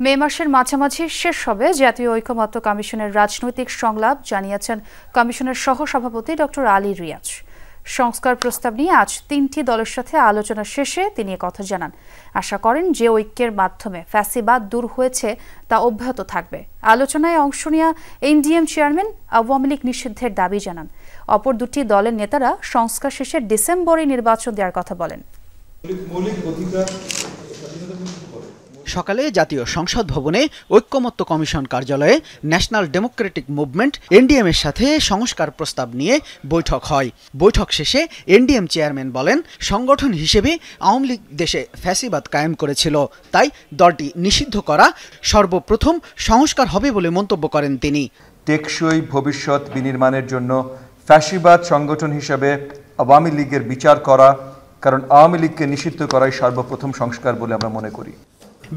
মে মাসের মাঝামাঝি শেষ হবে জাতীয় ঐকমত্য কমিশনের রাজনৈতিক সংলাপ, জানিয়েছেন কমিশনের সহসভাপতি ডক্টর আলী রিয়াজ। সংস্কার প্রস্তাব নিয়ে আজ ৩টি দলের সাথে আলোচনা শেষে তিনি কথা জানান। আশা করেন যে ঐক্যের মাধ্যমে ফ্যাসিবাদ দূর হয়েছে তা অব্যাহত থাকবে। আলোচনায় অংশ নেওয়া এনডিএম চেয়ারম্যান আওয়ামী লীগ নিষিদ্ধের দাবি জানান। অপর দুটি দলের নেতারা সংস্কার শেষে ডিসেম্বরে নির্বাচন দেওয়ার কথা বলেন। সকালে জাতীয় সংসদ ভবনে ঐকমত্য কমিশন কার্যালয়ে ন্যাশনাল ডেমোক্রেটিক মুভমেন্ট এনডিএম এর সাথে সংস্কার প্রস্তাব নিয়ে বৈঠক হয়। বৈঠক শেষে এনডিএম চেয়ারম্যান বলেন, সংগঠন হিসেবে আওয়ামী লীগ দেশে ফ্যাসিবাদ কায়েম করেছিল, তাই দলটি নিষিদ্ধ করা সর্বপ্রথম সংস্কার হবে বলে মন্তব্য করেন তিনি। টেকসই ভবিষ্যৎ বিনির্মাণের জন্য ফ্যাসিবাদ সংগঠন হিসেবে আওয়ামী লীগের বিচার করা, কারণ আওয়ামী লীগকে নিষিদ্ধ করাই সর্বপ্রথম সংস্কার বলে আমরা মনে করি।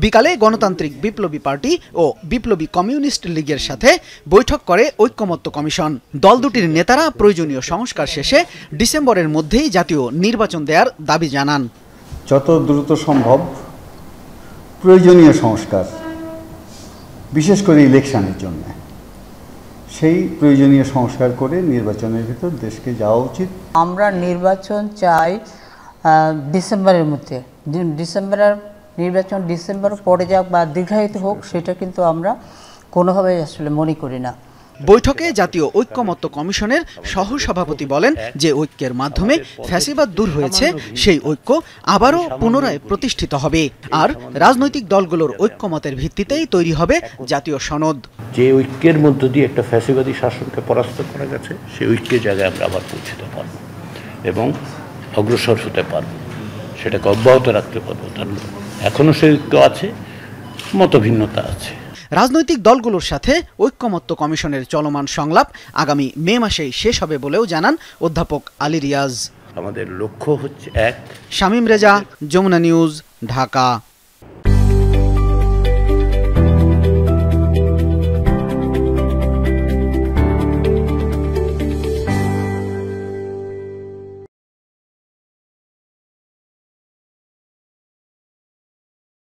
বিকালে গণতান্ত্রিক বিপ্লবী পার্টি ও বিপ্লবী কমিউনিস্ট লীগের সাথে বৈঠক করে ঐকমত্য কমিশন। দল দুটির নেতারা প্রয়োজনীয় সংস্কার শেষে ডিসেম্বরের মধ্যেই জাতীয় নির্বাচন দেওয়ার দাবি জানান। যত দ্রুত সম্ভব প্রয়োজনীয় সংস্কার, বিশেষ করে ইলেকশনের জন্য, সেই প্রয়োজনীয় সংস্কার করে নির্বাচনের ভিতর দেশকে যাওয়া উচিত। আমরা নির্বাচন চাই ডিসেম্বরের মধ্যে। নির্বাচন ডিসেম্বর পরে যাক বা দীর্ঘায়িত হোক, সেটা কিন্তু আমরা কোনোভাবে আসলে মনে করি না। বৈঠকে জাতীয় ঐকমত্য কমিশনের সহসভাপতি বলেন, যে ঐক্যের মাধ্যমে ফ্যাসিবাদ দূর হয়েছে সেই ঐক্য আবারও পুনরায় প্রতিষ্ঠিত হবে, আর রাজনৈতিক দলগুলোর ঐক্যমতের ভিত্তিতেই তৈরি হবে জাতীয় সনদ। যে ঐক্যের মধ্য দিয়ে একটা ফ্যাসিবাদী শাসনকে পরাস্ত করা গেছে, সেই ঐক্যের জায়গায় আমরা আবার পৌঁছতে পারব এবং অগ্রসর হতে পারব, সেটাকে অব্যাহত রাখতে পারবো। এখনও সেই ঐক্য আছে, মতভিন্নতা আছে। রাজনৈতিক দলগুলোর সাথে ঐকমত্য কমিশনের চলমান সংলাপ আগামী মে মাসেই শেষ হবে বলেও জানান অধ্যাপক আলী রিয়াজ। আমাদের লক্ষ্য হচ্ছে এক। শামীম রেজা, যমুনা নিউজ, ঢাকা।